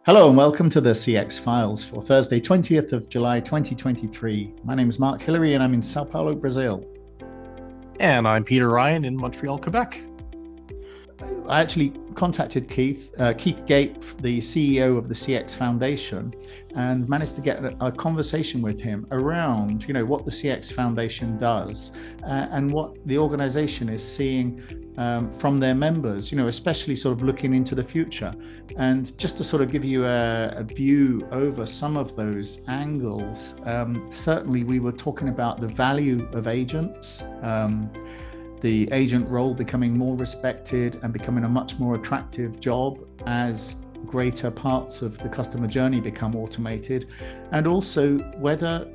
Hello and welcome to the CX Files for Thursday, 20th of July, 2023. My name is Mark Hillary and I'm in Sao Paulo, Brazil. And I'm Peter Ryan in Montreal, Quebec. I actually contacted Keith Gait, the CEO of the CX Foundation, and managed to get a conversation with him around, what the CX Foundation does and what the organization is seeing from their members, especially sort of looking into the future. And just to sort of give you a view over some of those angles, certainly we were talking about the value of agents, the agent role becoming more respected and becoming a much more attractive job as greater parts of the customer journey become automated, and also whether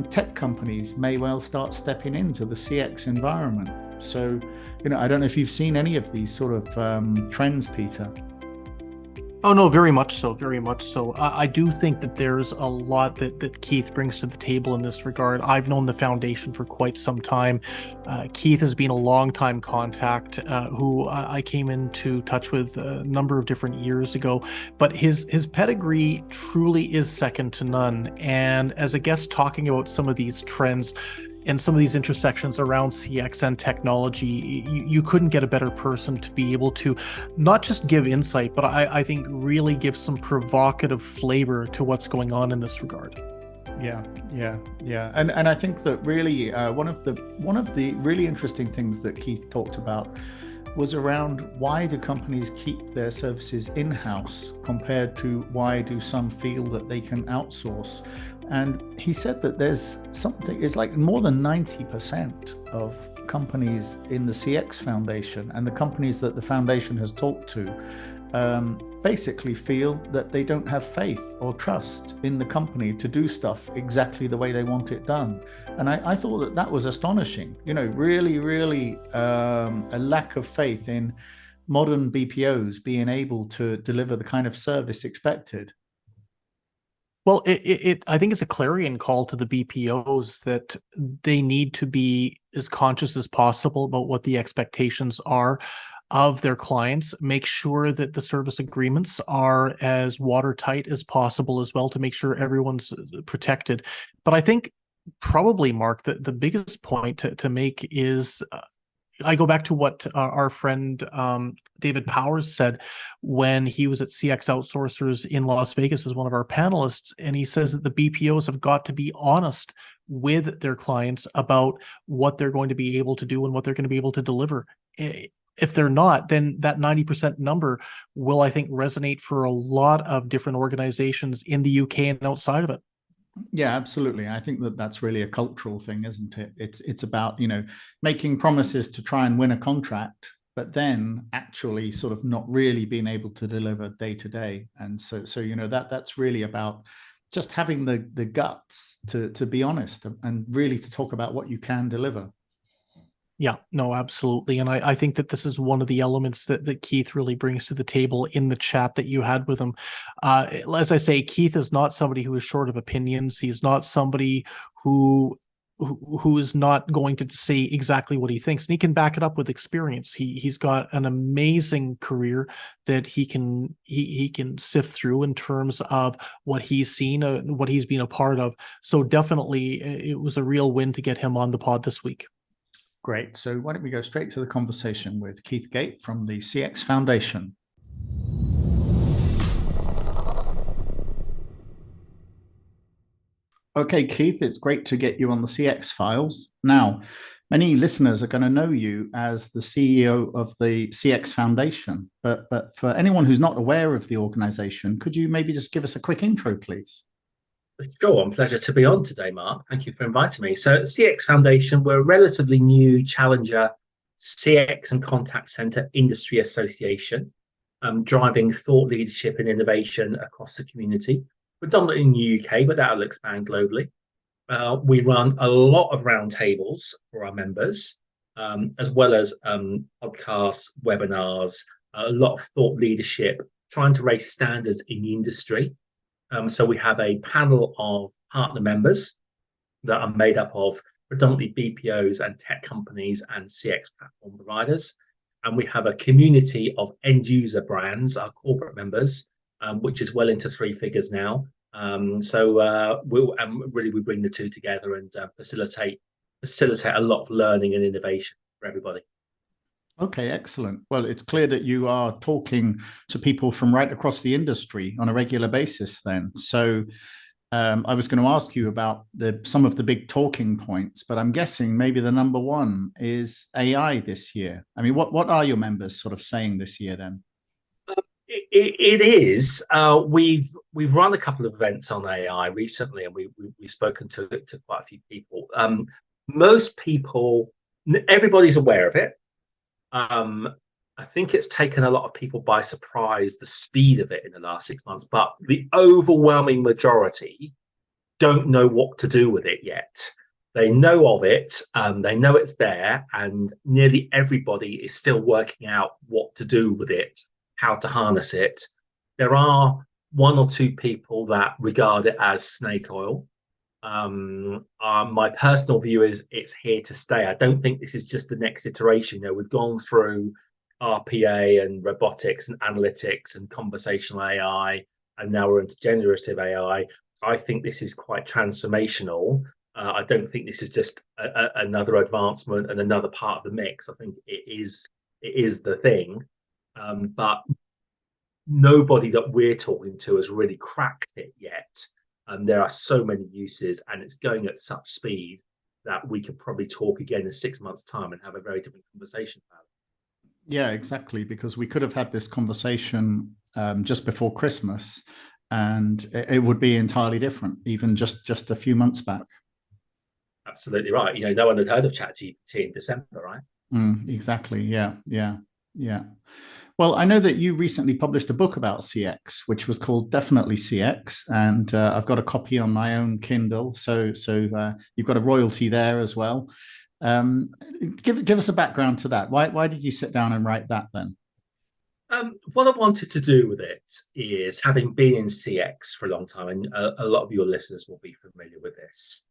tech companies may well start stepping into the CX environment. So, I don't know if you've seen any of these sort of trends, Peter. Oh, no, very much so, very much so. I do think that there's a lot that Keith brings to the table in this regard. I've known the foundation for quite some time. Keith has been a longtime contact who I came into touch with a number of different years ago, but his pedigree truly is second to none. And as a guest talking about some of these trends, and some of these intersections around CX and technology, you couldn't get a better person to be able to not just give insight, but I think really give some provocative flavor to what's going on in this regard. Yeah. And I think that really one of the really interesting things that Keith talked about was around why do companies keep their services in-house compared to why do some feel that they can outsource. And he said that there's something, it's like more than 90% of companies in the CX Foundation and the companies that the foundation has talked to basically feel that they don't have faith or trust in the company to do stuff exactly the way they want it done. And I thought that was astonishing, really a lack of faith in modern BPOs being able to deliver the kind of service expected. Well, I think it's a clarion call to the BPOs that they need to be as conscious as possible about what the expectations are of their clients. Make sure that the service agreements are as watertight as possible as well to make sure everyone's protected. But I think probably, Mark, the biggest point to make is I go back to what our friend David Powers said when he was at CX Outsourcers in Las Vegas as one of our panelists. And he says that the BPOs have got to be honest with their clients about what they're going to be able to do and what they're going to be able to deliver. If they're not, then that 90% number will, I think, resonate for a lot of different organizations in the UK and outside of it. Yeah, absolutely. I think that that's really a cultural thing, isn't it? It's about, making promises to try and win a contract, but then actually sort of not really being able to deliver day to day. And so that's really about just having the guts to be honest and really to talk about what you can deliver. Yeah, no, absolutely. And I think that this is one of the elements that Keith really brings to the table in the chat that you had with him. As I say, Keith is not somebody who is short of opinions. He's not somebody who is not going to say exactly what he thinks, and he can back it up with experience. He's got an amazing career that he can sift through in terms of what he's seen, what he's been a part of. So definitely, it was a real win to get him on the pod this week. Great. So why don't we go straight to the conversation with Keith Gait from the CX Foundation. Okay, Keith, it's great to get you on the CX Files. Now, many listeners are going to know you as the CEO of the CX Foundation, but for anyone who's not aware of the organization, could you maybe just give us a quick intro, please? Sure, pleasure to be on today, Mark. Thank you for inviting me. So, at CX Foundation, we're a relatively new challenger CX and contact center industry association, driving thought leadership and innovation across the community, predominantly in the UK, but that will expand globally. We run a lot of roundtables for our members, as well as podcasts, webinars, a lot of thought leadership, trying to raise standards in the industry. So we have a panel of partner members that are made up of predominantly BPOs and tech companies and CX platform providers. And we have a community of end user brands, our corporate members, which is well into three figures now. We bring the two together and facilitate a lot of learning and innovation for everybody. Okay, excellent. Well, it's clear that you are talking to people from right across the industry on a regular basis then. So I was going to ask you about some of the big talking points, but I'm guessing maybe the number one is AI this year. I mean, what are your members sort of saying this year then? It is. We've run a couple of events on AI recently, and we've spoken to quite a few people. Most people, everybody's aware of it. I think it's taken a lot of people by surprise, the speed of it in the last 6 months, but the overwhelming majority don't know what to do with it yet. They know of it, they know it's there, and nearly everybody is still working out what to do with it, how to harness it. There are one or two people that regard it as snake oil. My personal view is it's here to stay. I don't think this is just the next iteration. You know, we've gone through RPA and robotics and analytics and conversational AI, and now we're into generative AI. I think this is quite transformational. I don't think this is just another advancement and another part of the mix. I think it is the thing, but nobody that we're talking to has really cracked it yet. There are so many uses, and it's going at such speed that we could probably talk again in 6 months' time and have a very different conversation about it. Yeah, exactly. Because we could have had this conversation just before Christmas, and it would be entirely different, even just a few months back. Absolutely right. You know, no one had heard of ChatGPT in December, right? Exactly. Yeah. Well, I know that you recently published a book about CX, which was called Definitely CX, and I've got a copy on my own Kindle. So you've got a royalty there as well. Give us a background to that. Why did you sit down and write that then? What I wanted to do with it is, having been in CX for a long time, and a lot of your listeners will be familiar with this,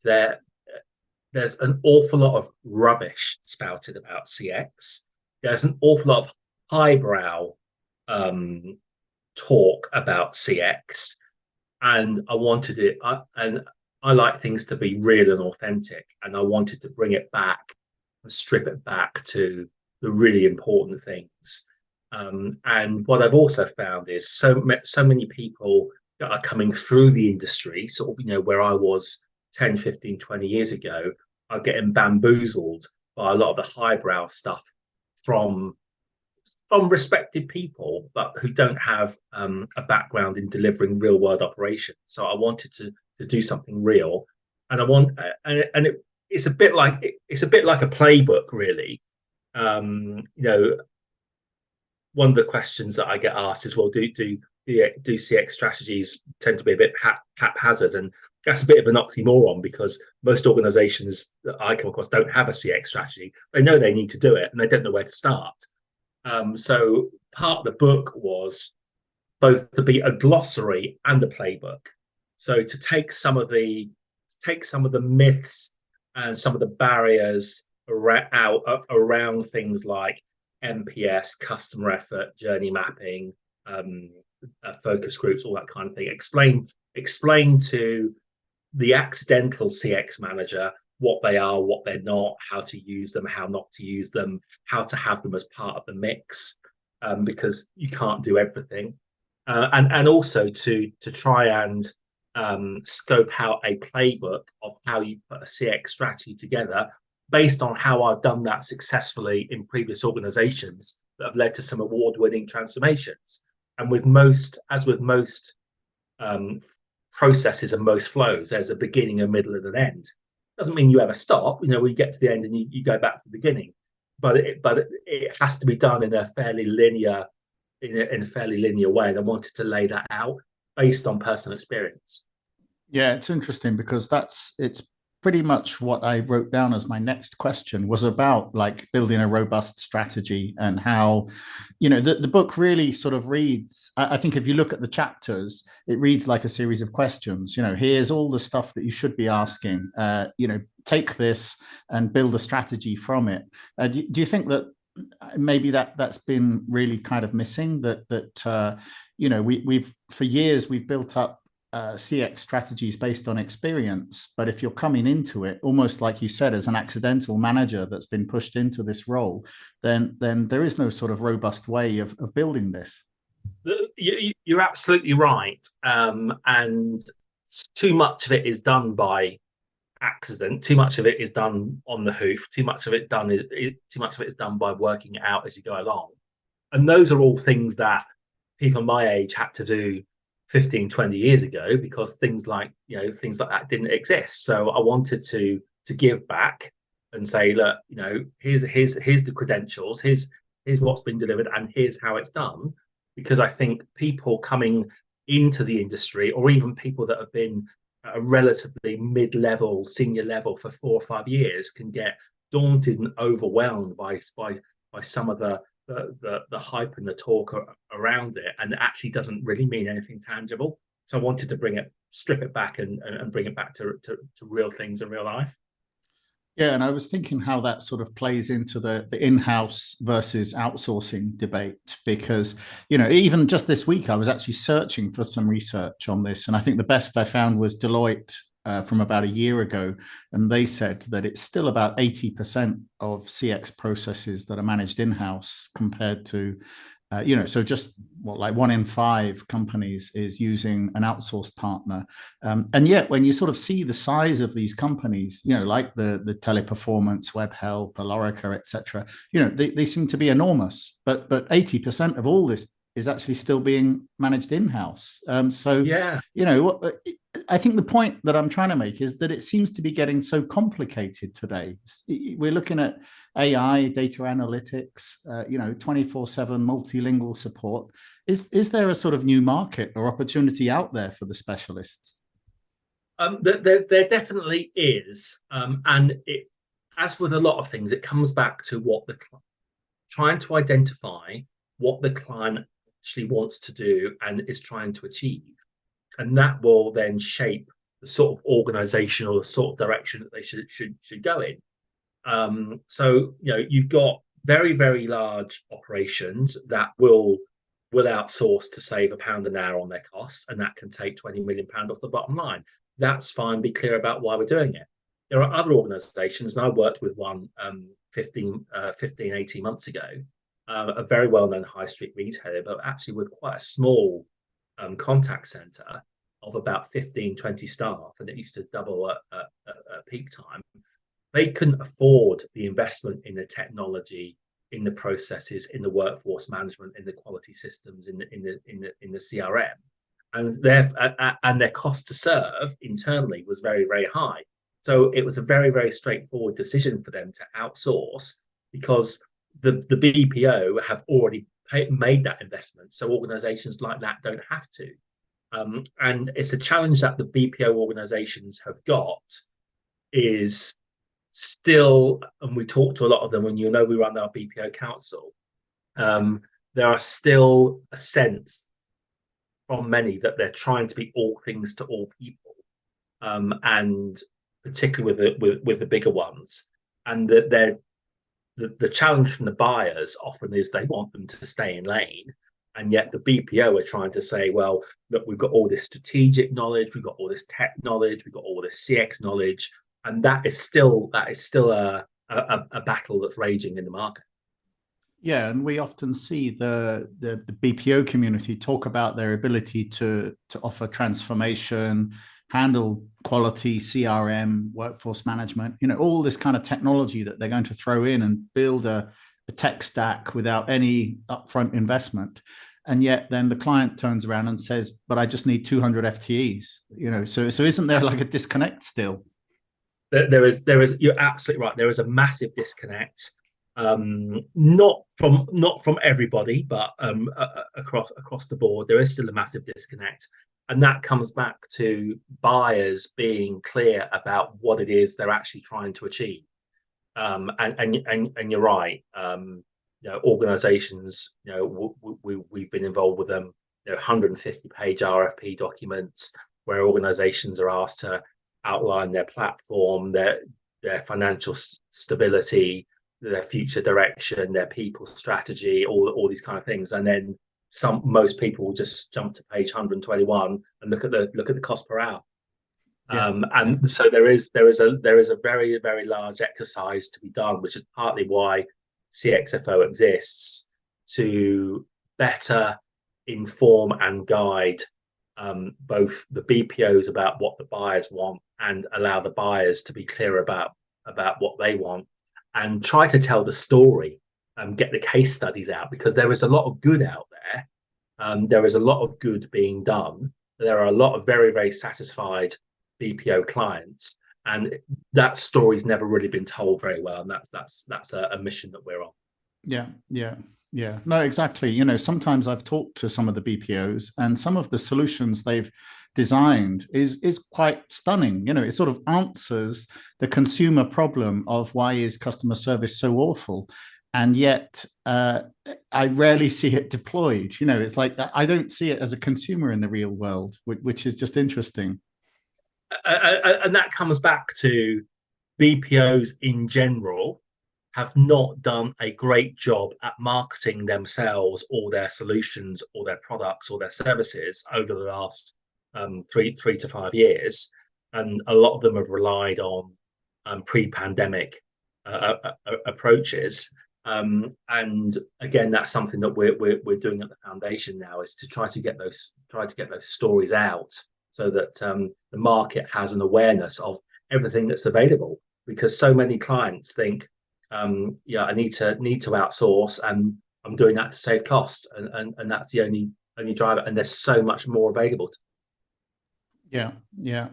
there's an awful lot of rubbish spouted about CX. There's an awful lot of highbrow talk about CX, and I wanted it. I like things to be real and authentic, and I wanted to bring it back and strip it back to the really important things. And what I've also found is so many people that are coming through the industry, sort of, you know, where I was 10, 15, 20 years ago, are getting bamboozled by a lot of the highbrow stuff from respected people, but who don't have a background in delivering real world operations. So I wanted to do something real, and it's a bit like a playbook, really. You know, one of the questions that I get asked is, well, do CX strategies tend to be a bit haphazard? And that's a bit of an oxymoron, because most organizations that I come across don't have a CX strategy. They know they need to do it, and they don't know where to start. So part of the book was both to be a glossary and a playbook. So to take some of the myths and some of the barriers around things like NPS, customer effort, journey mapping, focus groups, all that kind of thing. Explain to the accidental CX manager what they are, what they're not, how to use them, how not to use them, how to have them as part of the mix, because you can't do everything, and also to try and scope out a playbook of how you put a CX strategy together, based on how I've done that successfully in previous organizations that have led to some award-winning transformations. And with most processes and most flows, there's a beginning, a middle, and an end. Doesn't mean you ever stop. You know, we get to the end and you go back to the beginning, but it has to be done in a fairly linear way. And I wanted to lay that out based on personal experience. Yeah, it's interesting because it's pretty much what I wrote down as my next question, was about like building a robust strategy, and how, you know, the book really sort of reads, I think if you look at the chapters, it reads like a series of questions. You know, here's all the stuff that you should be asking, you know, take this and build a strategy from it. Do you think that maybe that's been really kind of missing, that we've for years we've built up CX strategies based on experience. But if you're coming into it, almost like you said, as an accidental manager that's been pushed into this role, then there is no sort of robust way of building this. You're absolutely right. And too much of it is done by accident. Too much of it is done on the hoof. Too much of it is done by working it out as you go along. And those are all things that people my age had to do 15, 20 years ago, because things like that didn't exist. So I wanted to give back and say, look, here's the credentials, here's what's been delivered, and here's how it's done. Because I think people coming into the industry, or even people that have been at a relatively mid-level, senior level for 4 or 5 years, can get daunted and overwhelmed by some of the hype and the talk around it, and it actually doesn't really mean anything tangible. So I wanted to strip it back and bring it back to real things in real life. Yeah, and I was thinking how that sort of plays into the in-house versus outsourcing debate, because, even just this week, I was actually searching for some research on this. And I think the best I found was Deloitte from about a year ago. And they said that it's still about 80% of CX processes that are managed in-house compared to so just like 1 in 5 companies is using an outsourced partner. And yet when you sort of see the size of these companies, like the Teleperformance, Webhelp, Alorica, etc., they seem to be enormous, but 80% of all this is actually still being managed in-house. Yeah. I think the point that I'm trying to make is that it seems to be getting so complicated today. We're looking at AI, data analytics, 24/7 multilingual support. Is there a sort of new market or opportunity out there for the specialists? There definitely is, and as with a lot of things, it comes back to trying to identify what the client actually wants to do and is trying to achieve, and that will then shape the sort of organization or the sort of direction that they should go in. So you've got very, very large operations that will outsource to save £1 an hour on their costs, and that can take £20 million off the bottom line. That's fine. Be clear about why we're doing it. There are other organizations, and I worked with one 18 months ago, a very well-known high street retailer, but actually with quite a small contact center of about 15, 20 staff, and it used to double at peak time. They couldn't afford the investment in the technology, in the processes, in the workforce management, in the quality systems, in the CRM, and their cost to serve internally was very, very high. So it was a very, very straightforward decision for them to outsource, because the BPO have already made that investment. So organizations like that don't have to. And it's a challenge that the BPO organizations have got, is still, and we talk to a lot of them, and we run our BPO council, there are still a sense from many that they're trying to be all things to all people, and particularly with the bigger ones, and that the challenge from the buyers often is they want them to stay in lane, and yet the BPO are trying to say, well, look, we've got all this strategic knowledge, we've got all this tech knowledge, we've got all this CX knowledge, and that is still a battle that's raging in the market. Yeah, and we often see the BPO community talk about their ability to offer transformation, handle quality, CRM, workforce management, all this kind of technology that they're going to throw in and build a tech stack without any upfront investment. And yet then the client turns around and says, but I just need 200 FTEs, so isn't there like a disconnect still? There is, you're absolutely right. There is a massive disconnect, not from everybody, but across the board, there is still a massive disconnect. And that comes back to buyers being clear about what it is they're actually trying to achieve. And you're right. Organizations, we've been involved with them, 150-page RFP documents where organizations are asked to outline their platform, their financial stability, their future direction, their people strategy, all these kind of things, and then most people will just jump to page 121 and look at the cost per hour. And so there is a very, very large exercise to be done, which is partly why CXFO exists, to better inform and guide both the BPOs about what the buyers want and allow the buyers to be clear about what they want, and try to tell the story, get the case studies out, because there is a lot of good out there. There is a lot of good being done. There are a lot of very, very satisfied BPO clients, and that story's never really been told very well, and that's a mission that we're on. Yeah, no, exactly. You know, sometimes I've talked to some of the BPOs, and some of the solutions they've designed is quite stunning. You know, it sort of answers the consumer problem of why is customer service so awful, and yet I rarely see it deployed. You know, it's like I don't see it as a consumer in the real world, which is just interesting. And that comes back to BPOs in general have not done a great job at marketing themselves or their solutions or their products or their services over the last 3 to 5 years, and a lot of them have relied on pre-pandemic approaches. And again, that's something that we're doing at the foundation now, is to try to get those stories out, so that the market has an awareness of everything that's available, because so many clients think, I need to outsource, and I'm doing that to save costs, and that's the only driver, and there's so much more available. Yeah.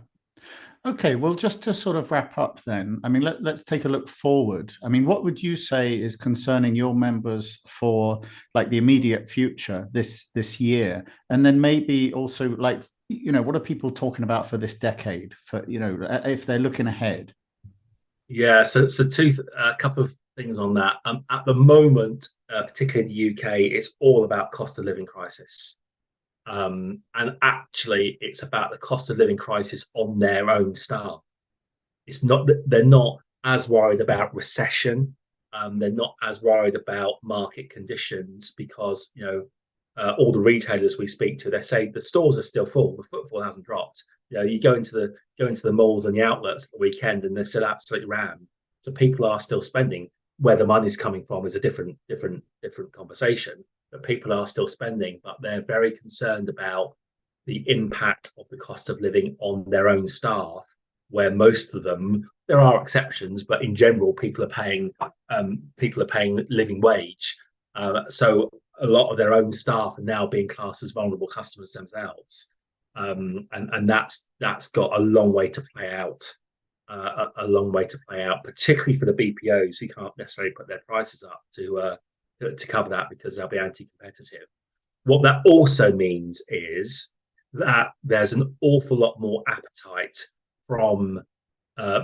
Okay, well, just to sort of wrap up then, I mean, let's take a look forward. I mean, what would you say is concerning your members for like the immediate future this year? And then maybe also, like, you know, what are people talking about for this decade, for, you know, if they're looking ahead? Yeah, so a couple of things on that. At the moment, particularly in the UK, it's all about cost of living crisis. And actually, it's about the cost of living crisis on their own staff. It's not that they're not as worried about recession. They're not as worried about market conditions, because all the retailers we speak to, they say the stores are still full. The footfall hasn't dropped. You go into the malls and the outlets at the weekend, and they're still absolutely rammed. So people are still spending. Where the money's coming from is a different conversation. But people are still spending, but they're very concerned about the impact of the cost of living on their own staff, where most of them, there are exceptions, but in general, people are paying living wage. So a lot of their own staff are now being classed as vulnerable customers themselves, and that's got a long way to play out. A long way to play out, particularly for the BPOs who can't necessarily put their prices up to cover that, because they'll be anti-competitive. What that also means is that there's an awful lot more appetite from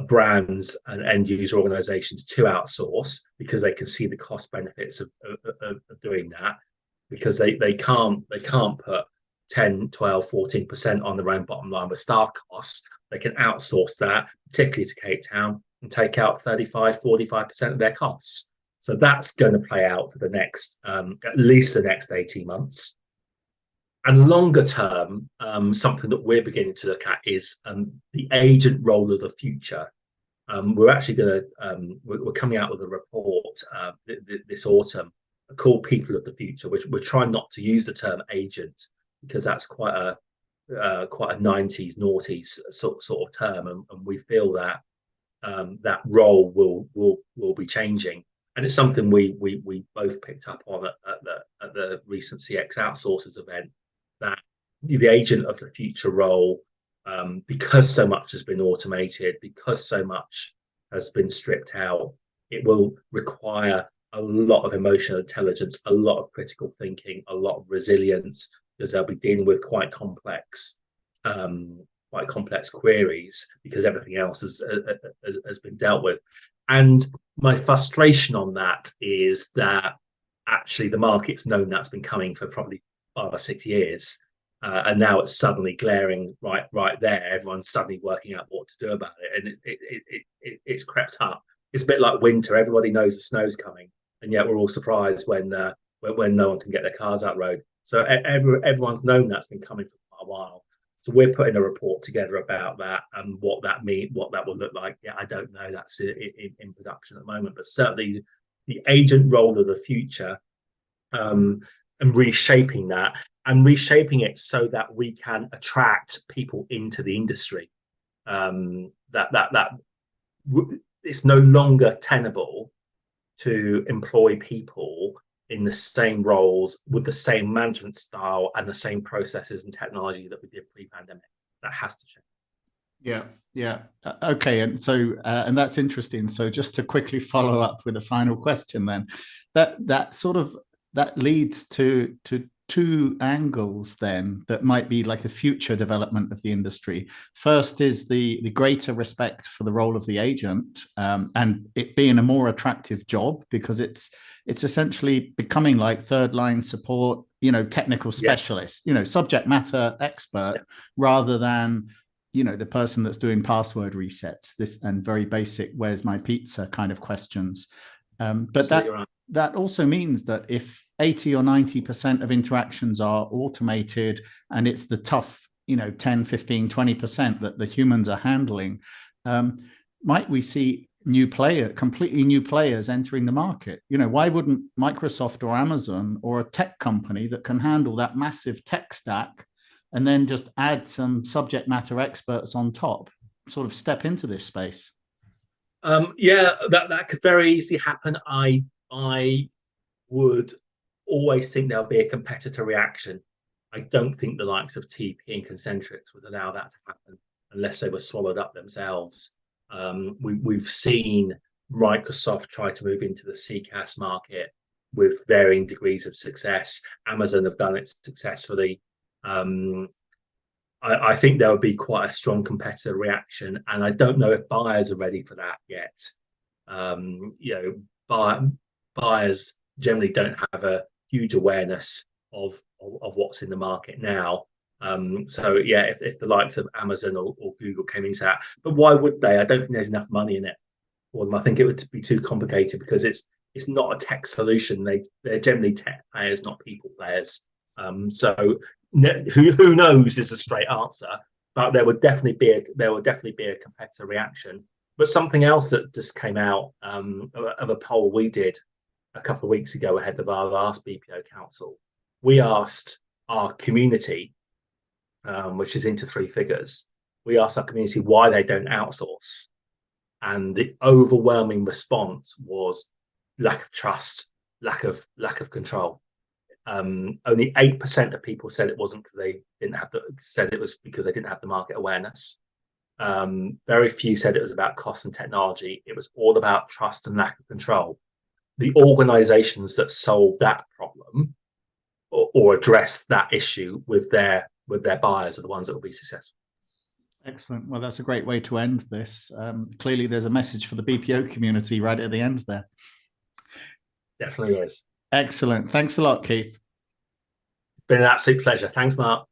brands and end user organizations to outsource, because they can see the cost benefits of doing that, because they can't put 10, 12, 14% on their own bottom line with staff costs. They can outsource that, particularly to Cape Town, and take out 35, 45% of their costs. So that's going to play out for the next, at least the next 18 months. And longer term, something that we're beginning to look at is the agent role of the future. We're actually going to, we're coming out with a report this autumn called People of the Future, which we're trying not to use the term agent, because that's quite a 90s, noughties sort of term, and we feel that that role will be changing. And it's something we both picked up on at the recent CX Outsourcers event, that the agent of the future role, because so much has been automated, because so much has been stripped out, it will require a lot of emotional intelligence, a lot of critical thinking, a lot of resilience, because they'll be dealing with quite complex queries, because everything else has been dealt with. And my frustration on that is that actually the market's known that's been coming for probably 5 or 6 years, and now it's suddenly glaring right there. Everyone's suddenly working out what to do about it, and it's crept up. It's a bit like winter. Everybody knows the snow's coming, and yet we're all surprised when no one can get their cars out road. So everyone's known that's been coming for quite a while. So we're putting a report together about that and what that will look like. Yeah, I don't know. That's in production at the moment, but certainly the agent role of the future, and reshaping that and reshaping it so that we can attract people into the industry. It's no longer tenable to employ people in the same roles with the same management style and the same processes and technology that we did pre-pandemic. That has to change. Yeah. Okay. And so, and that's interesting. So just to quickly follow up with a final question then, that leads to two angles then that might be like a future development of the industry. First is the greater respect for the role of the agent, and it being a more attractive job because it's essentially becoming like third line support, technical specialist, subject matter expert, rather than the person that's doing password resets and very basic where's my pizza kind of questions. But that also means that if 80 or 90% of interactions are automated and it's the tough 10, 15, 20% that the humans are handling, might we see completely new players entering the market? Why wouldn't Microsoft or Amazon or a tech company that can handle that massive tech stack and then just add some subject matter experts on top sort of step into this space? That could very easily happen. I would always think there'll be a competitor reaction. I don't think the likes of TP and Concentrix would allow that to happen unless they were swallowed up themselves. We've seen Microsoft try to move into the CCaaS market with varying degrees of success. Amazon have done it successfully. I think there would be quite a strong competitor reaction, and I don't know if buyers are ready for that yet. Buyers generally don't have a huge awareness of what's in the market now. If the likes of Amazon or Google came into that, but why would they? I don't think there's enough money in it for them. I think it would be too complicated because it's not a tech solution. They're generally tech players, not people players. Who knows is a straight answer, but there would definitely be a competitor reaction. But something else that just came out of a poll we did a couple of weeks ago ahead of our last BPO council, we asked our community, which is into three figures, we asked our community why they don't outsource, and the overwhelming response was lack of trust, lack of control. Only 8% of people said it wasn't because they didn't have said it was because they didn't have the market awareness. Very few said it was about cost and technology. It was all about trust and lack of control. The organizations that solve that problem or address that issue with their buyers are the ones that will be successful. Excellent. Well, that's a great way to end this. Clearly, there's a message for the BPO community right at the end there. Definitely is. Excellent. Thanks a lot, Keith. Been an absolute pleasure. Thanks, Mark.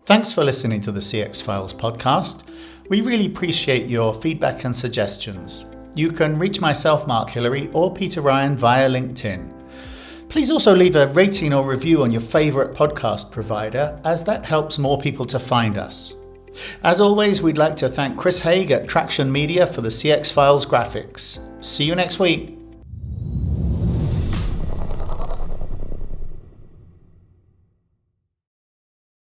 Thanks for listening to the CX Files podcast. We really appreciate your feedback and suggestions. You can reach myself, Mark Hillary, or Peter Ryan via LinkedIn. Please also leave a rating or review on your favourite podcast provider, as that helps more people to find us. As always, we'd like to thank Chris Haig at Traction Media for the CX Files graphics. See you next week.